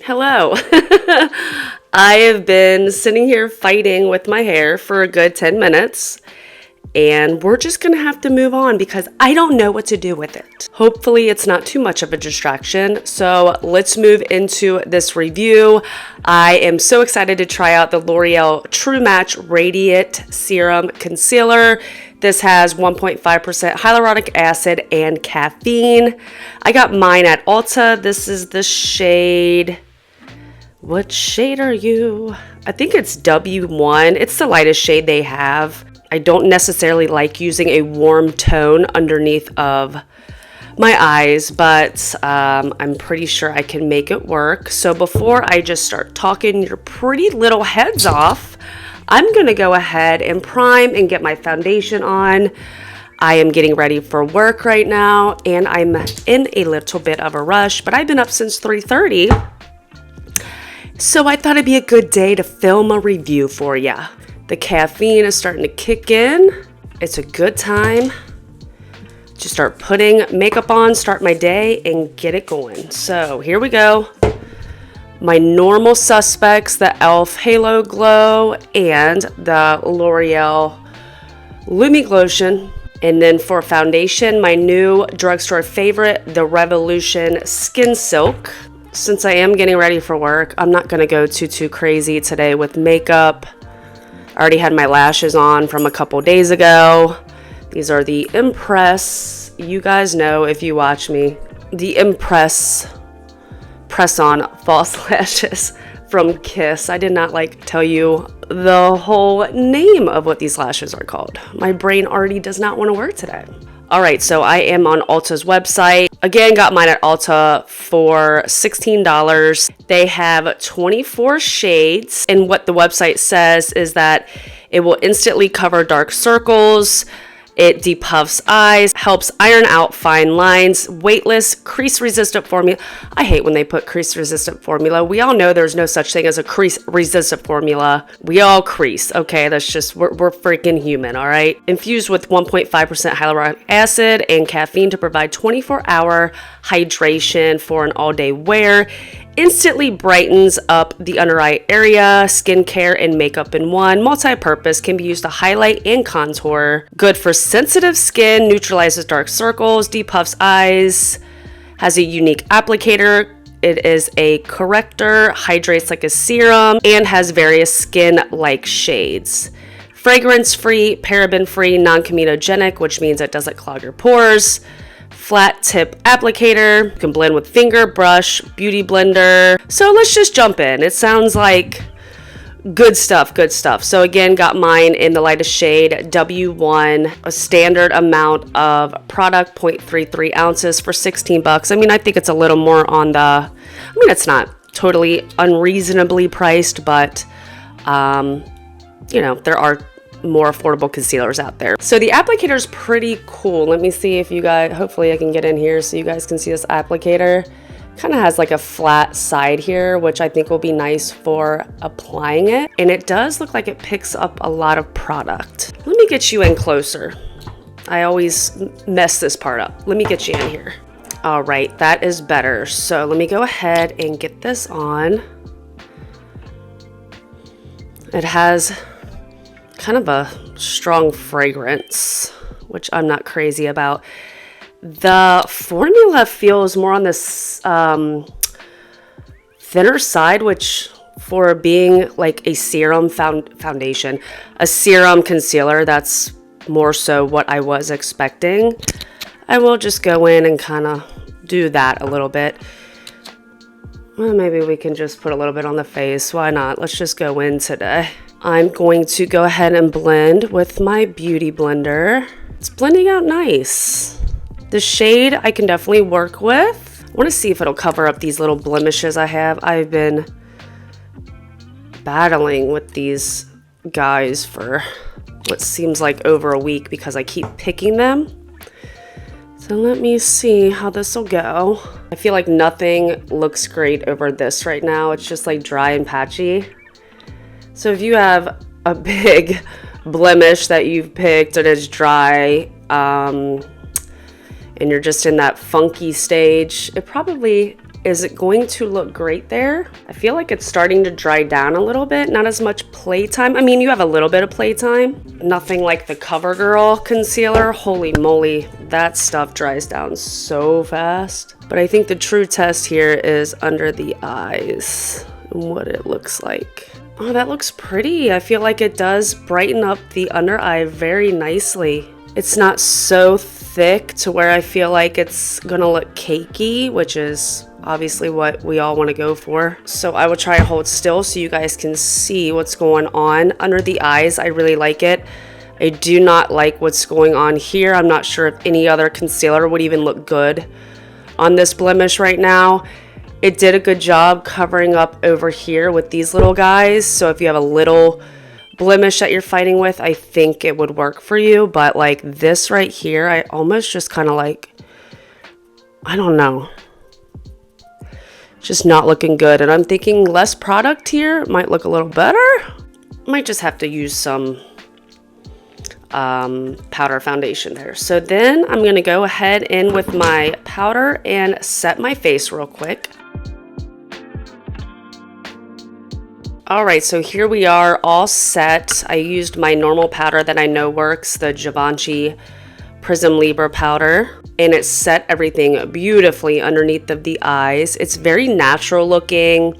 Hello. I have been sitting here fighting with my hair for a good 10 minutes, and we're just gonna have to move on because I don't know what to do with it. Hopefully it's not too much of a distraction, so let's move into this review. I am so excited to try out the L'Oreal True Match Radiant Serum Concealer. This has 1.5% hyaluronic acid and caffeine. I got mine at Ulta. This is the shade... What shade are you? I think it's W1. It's the lightest shade they have. I don't necessarily like using a warm tone underneath of my eyes, but I'm pretty sure I can make it work. So before I just start talking your pretty little heads off, I'm gonna go ahead and prime and get my foundation on. I am getting ready for work right now, and I'm in a little bit of a rush, but I've been up since 3:30. So I thought it'd be a good day to film a review for ya. The caffeine is starting to kick in. It's a good time to start putting makeup on, start my day, and get it going. So here we go. My normal suspects, the e.l.f. Halo Glow and the L'Oreal Lumi Glotion. And then for foundation, my new drugstore favorite, the Revolution Skin Silk. Since I am getting ready for work, I'm not gonna go too crazy today with makeup. I already had my lashes on from a couple days ago. These are the Impress, you guys know if you watch me, the Impress press-on false lashes from Kiss. I did not tell you the whole name of what these lashes are called. My brain already does not want to work today. All right, so I am on Ulta's website. Again, got mine at Ulta for $16. They have 24 shades, and what the website says is that it will instantly cover dark circles, it depuffs eyes, helps iron out fine lines, weightless, crease-resistant formula. I hate when they put crease-resistant formula. We all know there's no such thing as a crease-resistant formula. We all crease, okay? That's just, we're freaking human, all right? Infused with 1.5% hyaluronic acid and caffeine to provide 24-hour hydration for an all-day wear. Instantly brightens up the under eye area, skincare and makeup in one. Multi-purpose, can be used to highlight and contour. Good for sensitive skin, neutralizes dark circles, depuffs eyes, has a unique applicator. It is a corrector, hydrates like a serum, and has various skin-like shades. Fragrance-free, paraben-free, non-comedogenic, which means it doesn't clog your pores. Flat tip applicator, you can blend with finger, brush, beauty blender. So let's just jump in. It sounds like good stuff. So again, got mine in the lightest shade, W1, a standard amount of product, 0.33 ounces for 16 bucks. I mean, I think it's a little more on it's not totally unreasonably priced, but there are more affordable concealers out there. So the applicator is pretty cool. Let me see if you guys, hopefully I can get in here so you guys can see this applicator. Kind of has like a flat side here, which I think will be nice for applying it. And it does look like it picks up a lot of product. Let me get you in closer. I always mess this part up. Let me get you in here. All right, that is better. So let me go ahead and get this on. It has kind of a strong fragrance, which I'm not crazy about. The formula feels more on this thinner side, which for being like a serum foundation, a serum concealer, that's more so what I was expecting. I will just go in and kind of do that a little bit. Well, maybe we can just put a little bit on the face. Why not? Let's just go in today. I'm going to go ahead and blend with my beauty blender. It's blending out nice. The shade I can definitely work with. I want to see if it'll cover up these little blemishes I have. I've been battling with these guys for what seems like over a week because I keep picking them. So let me see how this will go. I feel like nothing looks great over this right now. It's just like dry and patchy. So if you have a big blemish that you've picked and it's dry, and you're just in that funky stage, it probably Is it going to look great there? I feel like it's starting to dry down a little bit. Not as much playtime. I mean, you have a little bit of playtime. Nothing like the CoverGirl concealer. Holy moly, that stuff dries down so fast. But I think the true test here is under the eyes and what it looks like. Oh, that looks pretty. I feel like it does brighten up the under eye very nicely. It's not so thick to where I feel like it's gonna look cakey, which is obviously what we all want to go for. So I will try to hold still so you guys can see what's going on under the eyes. I really like it. I do not like what's going on here. I'm not sure if any other concealer would even look good on this blemish right now. It did a good job covering up over here with these little guys. So if you have a little blemish that you're fighting with, I think it would work for you. But like this right here, I almost just kind of like, I don't know, just not looking good. And I'm thinking less product here might look a little better. Might just have to use some powder foundation there. So then I'm gonna go ahead in with my powder and set my face real quick. All right, so here we are all set. I used my normal powder that I know works, the Givenchy Prism Libra powder, and it set everything beautifully underneath of the eyes. It's very natural looking.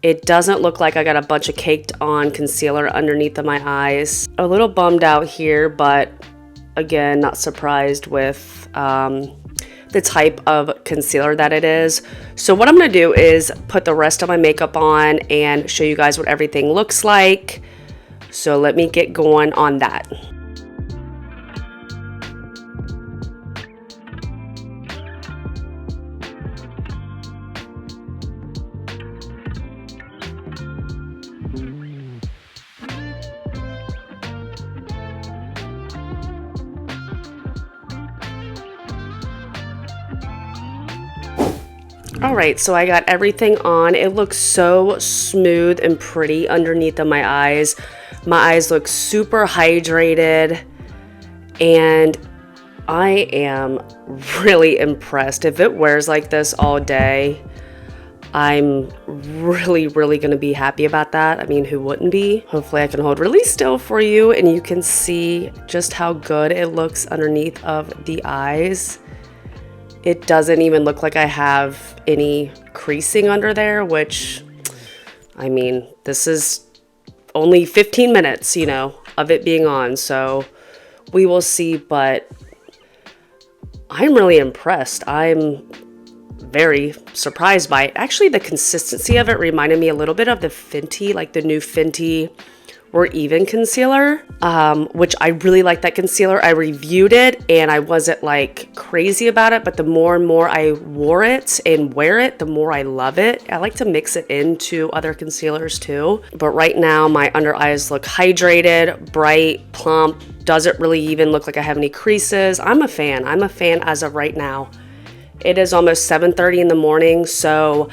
It doesn't look like I got a bunch of caked on concealer underneath of my eyes. A little bummed out here, but again, not surprised with the type of concealer that it is. So what I'm gonna do is put the rest of my makeup on and show you guys what everything looks like. So let me get going on that. All right, so I got everything on. It looks so smooth and pretty underneath of my eyes. My eyes look super hydrated, and I am really impressed. If it wears like this all day, I'm really gonna be happy about that. I mean, who wouldn't be? Hopefully I can hold really still for you and you can see just how good it looks underneath of the eyes. It doesn't even look like I have any creasing under there, which, I mean, this is only 15 minutes, you know, of it being on, so we will see, but I'm really impressed. I'm very surprised by it. Actually, the consistency of it reminded me a little bit of the Fenty, like the new Fenty or Even concealer, which I really like that concealer. I reviewed it and I wasn't like crazy about it, but the more and more I wore it and wear it, the more I love it. I like to mix it into other concealers too. But right now my under eyes look hydrated, bright, plump, doesn't really even look like I have any creases. I'm a fan. I'm a fan as of right now. It is almost 7:30 in the morning, so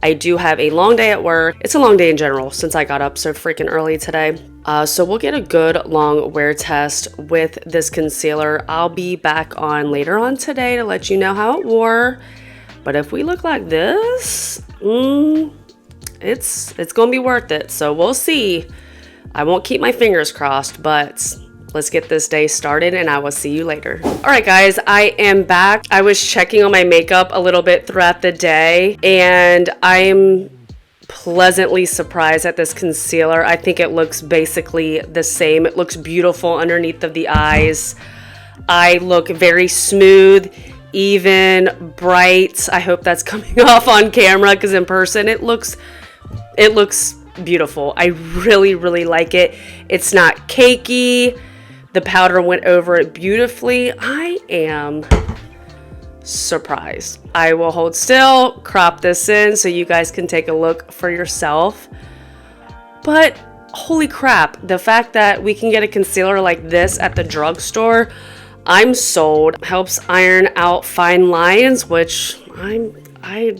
I do have a long day at work. It's a long day in general since I got up so freaking early today. So we'll get a good long wear test with this concealer. I'll be back on later on today to let you know how it wore. But if we look like this, it's gonna be worth it. So we'll see. I won't keep my fingers crossed, but let's get this day started and I will see you later. All right, guys, I am back. I was checking on my makeup a little bit throughout the day and I'm pleasantly surprised at this concealer. I think it looks basically the same. It looks beautiful underneath of the eyes. I look very smooth, even, bright. I hope that's coming off on camera because in person it looks beautiful. I really like it. It's not cakey. The powder went over it beautifully. I am surprised. I will hold still, crop this in so you guys can take a look for yourself. But holy crap, the fact that we can get a concealer like this at the drugstore, I'm sold. Helps iron out fine lines, which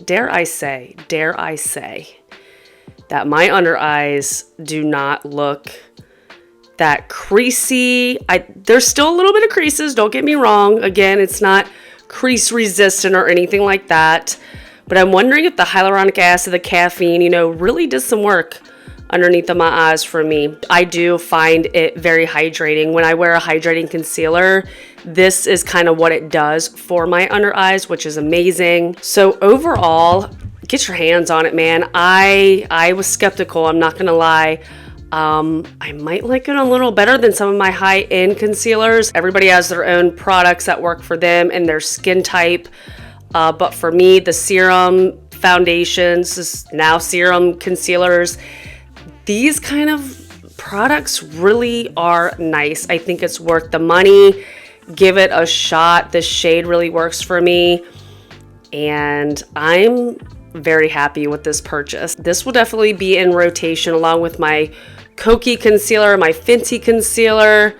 dare I say that my under eyes do not look that creasy. There's still a little bit of creases, don't get me wrong. Again, it's not crease resistant or anything like that, But I'm wondering if the hyaluronic acid, the caffeine, really did some work underneath of my eyes for me. I do find it very hydrating. When I wear a hydrating concealer, this is kind of what it does for my under eyes, which is amazing. So overall, get your hands on it, man. I was skeptical, I'm not gonna lie. I might like it a little better than some of my high-end concealers. Everybody has their own products that work for them and their skin type. But for me, the Serum foundations, now Serum concealers, these kind of products really are nice. I think it's worth the money. Give it a shot. This shade really works for me. And I'm very happy with this purchase. This will definitely be in rotation along with my Kokie concealer, my Fenty concealer.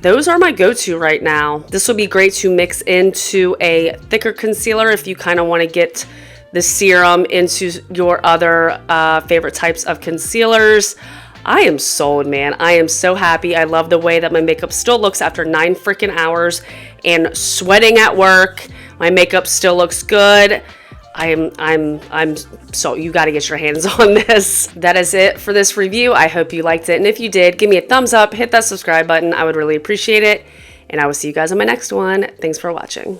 Those are my go-to right now. This will be great to mix into a thicker concealer if you kind of want to get the serum into your other favorite types of concealers. I am sold, man. I am so happy. I love the way that my makeup still looks after 9 freaking hours and sweating at work. My makeup still looks good. I'm so you got to get your hands on this. That is it for this review. I hope you liked it. And if you did, give me a thumbs up, hit that subscribe button. I would really appreciate it. And I will see you guys on my next one. Thanks for watching.